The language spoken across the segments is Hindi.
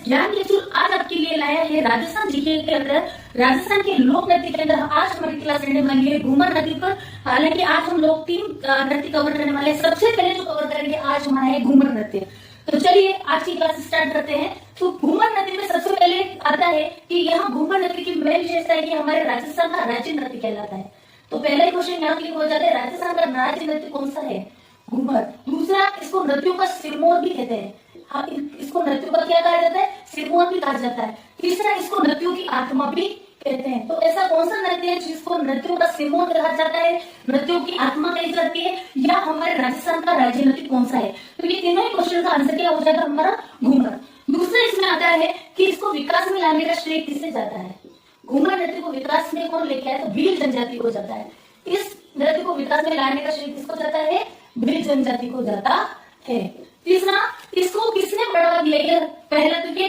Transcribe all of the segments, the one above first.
ज्ञान के चूल आज आपके लिए लाया है राजस्थान जीके के अंदर, राजस्थान के लोक नृत्य के अंदर। आज हमारी क्लास रहने वाली है घूमर नृत्य पर। हालांकि आज हम लोग 3 नृत्य कवर करने वाले हैं। सबसे पहले जो कवर करेंगे आज हमारा है घूमर नृत्य। तो चलिए आज की क्लास स्टार्ट करते हैं। तो घूमर नृत्य में सबसे पहले आता है कि यहाँ घूमर नृत्य की मेन विशेषता है कि हमारे राजस्थान का राज्य नृत्य कहलाता है। तो पहला ही क्वेश्चन यहाँ क्लिक हो जाता है, राजस्थान का राज्य नृत्य कौन सा है? घूमर। दूसरा, इसको नृत्यों का सिरमौर भी कहते हैं। हाँ, इसको नृत्यों का क्या कहा जाता है? सिरमौर भी कहा जाता है। तीसरा, इसको नृत्यों की आत्मा भी कहते हैं। तो ऐसा कौन सा नृत्य है जिसको नृत्यों का सिरमौर कहा जाता है, नृत्यों की आत्मा कही जाती है, या हमारे राजस्थान का राज्य नृत्य कौन सा है? तो ये तीनों ही क्वेश्चन का आंसर क्या हो जाएगा? हमारा घूमर। दूसरा इसमें आता है कि इसको विकास में लाने का श्रेय किससे जाता है? घूमर नृत्य को विकास में कौन लेके आया? तो भील जनजाति को जाता है। इस नृत्य को विकास में लाने का श्रेय किसको जाता है? भील जनजाति को जाता है। तीसरा, इसको किसने बढ़ावा दिया? पहला तो ये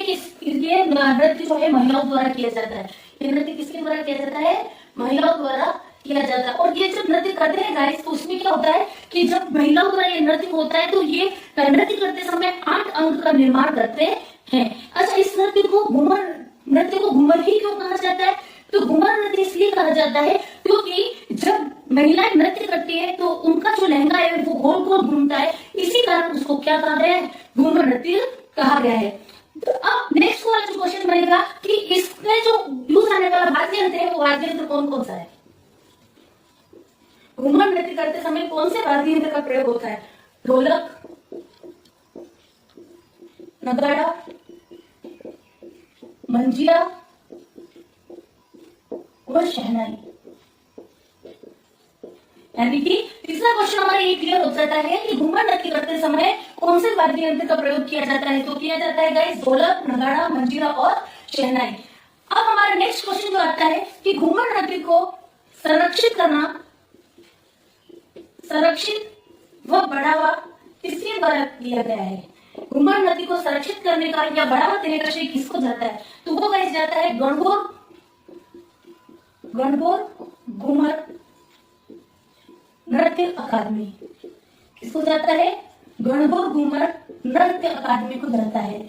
नृत्य जो है महिलाओं द्वारा किया जाता है। ये नृत्य किसके द्वारा किया जाता है? महिलाओं द्वारा किया जाता है। और ये जब नृत्य करते हैं गाइस, तो उसमें क्या होता है कि जब महिलाओं द्वारा ये नृत्य होता है तो ये नृत्य करते समय 8 अंग का निर्माण करते हैं। अच्छा, इस नृत्य को घूमर ही क्यों कहा जाता है? तो घूमर नृत्य इसलिए कहा जाता है क्योंकि जब महिलाएं नृत्य करती है तो उनका जो लहंगा है वो गोल गोल घूमता है, इसी कारण उसको क्या कहा गया है? घूमर नृत्य कहा गया है। तो अब नेक्स्ट वाला जो क्वेश्चन बनेगा कि इसमें जो यूज आने वाला वाद्य यंत्र है वो वाद्य यंत्र कौन कौन सा है? घूमर नृत्य करते समय कौन से वाद्य यंत्र का प्रयोग होता है? ढोलक, नगाड़ा, मंजीरा और शहनाई। यानी कि तीसरा क्वेश्चन हमारा ये क्लियर हो जाता है कि घूमर नृत्य करते समय कौन से वाद्य यंत्र का प्रयोग किया जाता है? तो किया जाता है गाइस ढोलक, नगाड़ा, मंजीरा और शहनाई। अब हमारा नेक्स्ट क्वेश्चन जो आता है कि घूमर नृत्य को संरक्षित व बढ़ावा किसके द्वारा दिया गया है? घूमर नृत्य को संरक्षित करने का या बढ़ावा देने का श्रेय किसको जाता है? तो वो गाइस जाता है गणगौर घूमर नृत्य अकादमी। किसको जाता है? गणगौर घूमर नृत्य अकादमी को जाता है।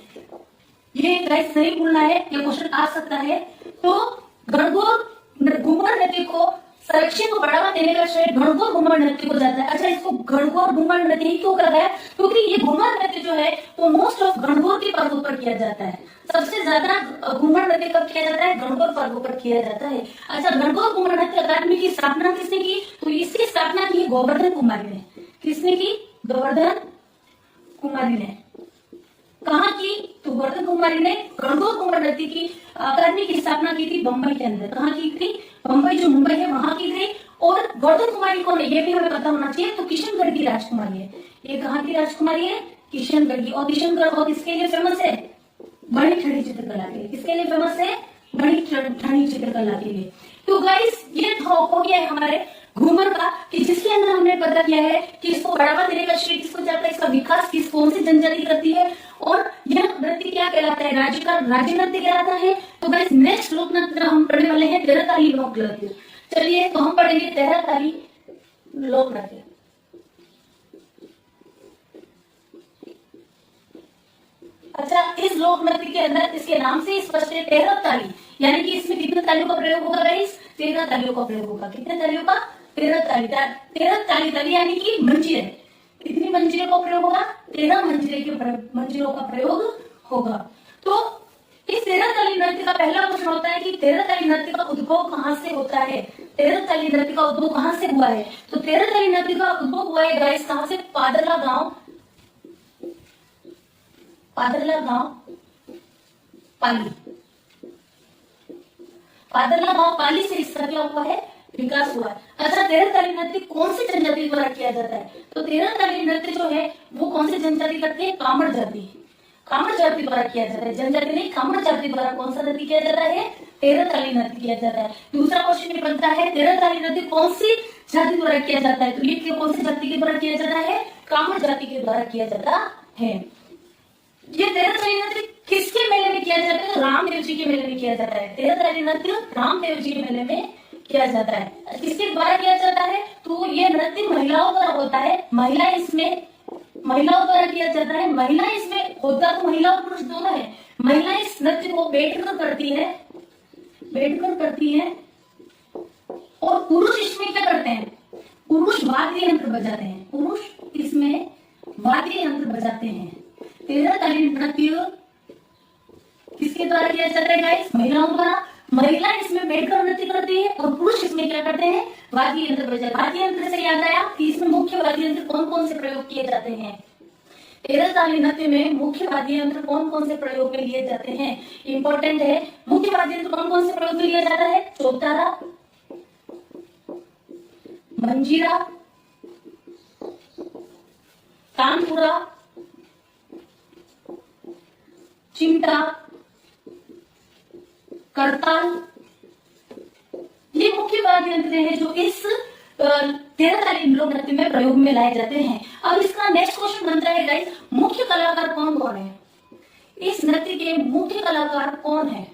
ये गाइस नहीं भूलना है, ये क्वेश्चन आ सकता है। तो गणगौर घूमर नृत्य को संरक्षण को बढ़ावा देने का श्रेय गणगौर घूमर नृत्य को जाता है। अच्छा, इसको गणगौर घूमर नृत्य ही क्यों कहा है? क्योंकि ये घूमर नृत्य जो है वो मोस्ट ऑफ गणगौर के पर्वों पर किया जाता है। सबसे ज्यादा घूमर नृत्य कब किया जाता है? गणगौर पर्वों पर किया जाता है। अच्छा, गणगौर घूमर नृत्य अकादमी की स्थापना किसने की? तो इसकी स्थापना की गोवर्धन कुमारी ने। किसने की? गोवर्धन कुमारी ने। कहाँ की? तो गोवर्धन कुमारी ने गणगौर घूमर नृत्य की अकादमी की स्थापना की थी बम्बई के अंदर। कहाँ की थी? बम्बई जो मुंबई है वहां की थी। और गोवर्धन कुमारी कौन है ये भी हमें पता होना चाहिए। तो किशनगढ़ की राजकुमारी है। ये कहाँ की राजकुमारी है? किशनगढ़ की। और किशनगढ़ और किसके लिए फेमस है? बड़ी ठंडी चित्रकला के लिए। किसके लिए फेमस है? बड़ी ठंडी चित्रकला के लिए। तो गाइस ये हो गया है हमारे घूमर का, कि जिसके अंदर हमने पता किया है कि इसको बढ़ावा देने का श्रेय किसको जाता है, इसका विकास कौन सी जनजाति करती है, और यह नृत्य क्या कहलाता है? राज्य नृत्य कहलाता है। तो गाइस नेक्स्ट लोक नृत्य हम पढ़ने वाले हैं तेरह ताली लोक नृत्य। चलिए तो हम पढ़ेंगे तेरह ताली लोक नृत्य। अच्छा, इस लोक नृत्य के अंदर इसके नाम से स्पष्ट है 13 ताली, यानी कि इसमें कितने तालियों का प्रयोग होगा गाइस? 13 तालियों का प्रयोग होगा। कितने तालियों का? 13 ताली। 13 ताली यानी कि मंजीरे। कितनी मंजीरे का प्रयोग होगा? 13 मंजीरों का प्रयोग होगा। तो इस 13 ताली नृत्य का पहला प्रश्न होता है कि 13 ताली नृत्य का उद्भव कहाँ से होता है? 13 ताली नृत्य का उद्भव कहाँ से हुआ है? तो 13 ताली नृत्य का उद्भव हुआ है गाइस कहाँ से? पादरला गांव पाली। पादरला गांव पाली से इसका क्या हुआ है? विकास हुआ है। अच्छा, 13 ताली नृत्य कौन सी जनजाति द्वारा किया जाता है? तो 13 ताली नृत्य जो है वो कौन सी जनजाति करती है? कामड़ जाति द्वारा किया जाता है। जनजाति नहीं, कामड़ जाति द्वारा कौन सा नृत्य किया जाता है? 13 ताली नृत्य किया जाता है। दूसरा क्वेश्चन ये बनता है 13 ताली नृत्य कौन सी जाति द्वारा किया जाता है? तो ये कौन सी जाति के द्वारा किया जाता है? कामड़ जाति के द्वारा किया जाता है। ये 13 ताली नृत्य किसके मेले में किया जाता है? तो रामदेव जी के मेले में किया जाता है। 13 ताली नृत्य रामदेव जी के मेले में किया जाता है। किसके द्वारा किया जाता है? तो ये नृत्य महिलाओं द्वारा होता है। महिलाओं द्वारा किया जाता है। महिला इसमें होता तो महिला और पुरुष दोनों है, महिलाएं इस नृत्य को बैठकर करती है, बैठकर करती है। और पुरुष इसमें क्या करते हैं, पुरुष वाद्य यंत्र बजाते हैं, पुरुष इसमें वाद्य यंत्र बजाते हैं। तेरह तालीम नृत्य किसके द्वारा किया जाता है गाइस, महिलाओं द्वारा। महिला इसमें बैठकर नृत्य करती है और पुरुष इसमें क्या करते हैं, वाद्य यंत्र बजाते। वाद्य यंत्र से याद आया कि इसमें मुख्य वाद्य यंत्र कौन कौन से प्रयोग किए जाते हैं। तेरह ताली नृत्य में मुख्य वाद्य यंत्र कौन कौन से प्रयोग में लिए जाते हैं, इंपॉर्टेंट है। मुख्य वाद्य यंत्र कौन कौन से प्रयोग में लिया जाता है, चौतारा, मंजीरा, तानपुरा, चिमटा, करताल। ये मुख्य वाद्य यंत्र हैं जो इस तेरह ताली लोक नृत्य में प्रयोग में लाए जाते हैं। अब इसका नेक्स्ट क्वेश्चन बनता है गाइस, मुख्य कलाकार कौन कौन है, इस नृत्य के मुख्य कलाकार कौन है।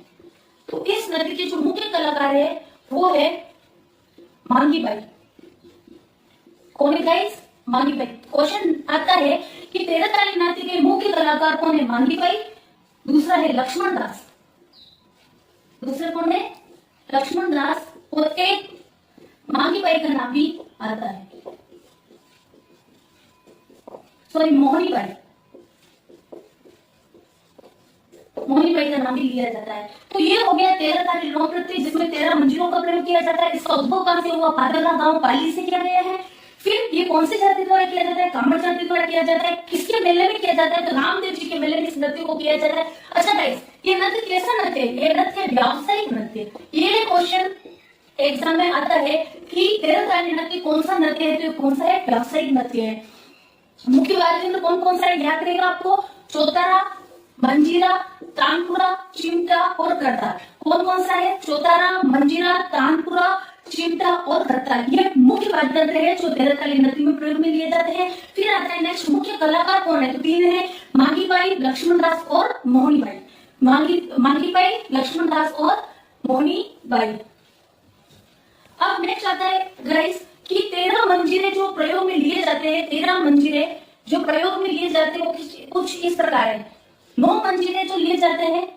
तो इस नृत्य के जो मुख्य कलाकार है वो है मांगी बाई। कौन है गाइस, मांगी बाई। क्वेश्चन आता है कि तेरह ताली नृत्य के मुख्य कलाकार कौन है, मांगी बाई। दूसरा है लक्ष्मण दास, दूसरा कौन है, लक्ष्मण दास। और एक मांगी बाई का नाम भी आता है, सॉरी मोहनी बाई, मोहनी बाई का नाम भी लिया जाता है। तो ये हो गया तेरह ताली लोक नृत्य जिसमें 13 मंजिलों का प्रयोग किया जाता है। इसका उद्भव कहां से हुआ, पादला गांव पाली से किया गया है। फिर ये कौन से जाति द्वारा किया जाता है, कामड़ जाति द्वारा किया जाता है। किसके मेले में किया जाता है, तो रामदेव जी के मेले में इस नृत्य को किया जाता है। अच्छा गाइस, ये नृत्य कैसा नृत्य है, ये नृत्य व्यावसायिक नृत्य। ये क्वेश्चन एग्जाम में आता है कि तेरह ताली नृत्य कौन सा नृत्य है, तो कौन सा है, व्यावसायिक नृत्य है। मुख्य वाद्य यंत्र कौन कौन सा है, याद रहेगा आपको, चौतारा, मंजीरा, तानपुरा, चिमटा और करताल। कौन कौन सा है, चौतारा, मंजीरा, तानपुरा, चिमटा और करताल। ये मुख्य वाद्य यंत्र है जो तेरह ताली नृत्य में प्रयोग में लिए जाते हैं। फिर आता है नेक्स्ट, मुख्य कलाकार कौन है, तो तीन है, मांगी बाई, लक्ष्मण दास और मोहनी बाई। मांगी बाई, लक्ष्मण दास और मोहनी बाई। अब नेक्स्ट आता है गाइस कि 13 मंजीरे जो प्रयोग में लिए जाते हैं, 13 मंजीरे जो प्रयोग में लिए जाते हैं वो कुछ इस प्रकार है। 9 मंजीरे जो लिए जाते हैं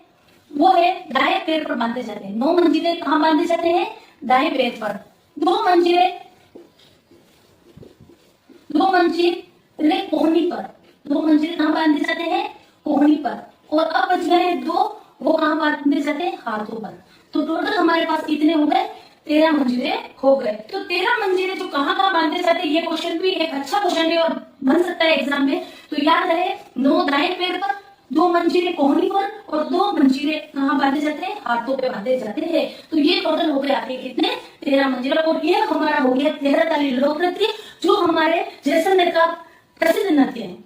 वो है दाएं पैर पर बांधे जाते हैं। 9 मंजीरे कहां बांधे जाते हैं, दाएं पैर पर। 2 मंजीरे कोहनी पर, 2 मंजीरे कहां बांधे जाते हैं, कोहनी पर। और अब बच गए 2, वो कहां बांधे जाते हैं, हाथों पर। तो टोटल हमारे पास कितने हो गए, 13 मंजीरे हो गए। तो 13 मंजीरे जो कहां कहां बांधे जाते हैं, ये क्वेश्चन भी एक अच्छा क्वेश्चन है और बन सकता है एग्जाम में। तो याद रहे, 9 दाएं पैर पर, 2 मंजीरे कोहनी पर और 2 मंजीरे कहां बांधे जाते हैं, हाथों पे बांधे जाते हैं। तो ये टोटल हो गए आपके कितने, 13 मंजीरे। और ये हमारा हो गया तेरह ताली लोक नृत्य जो हमारे जैसलमेर का प्रसिद्ध नृत्य है।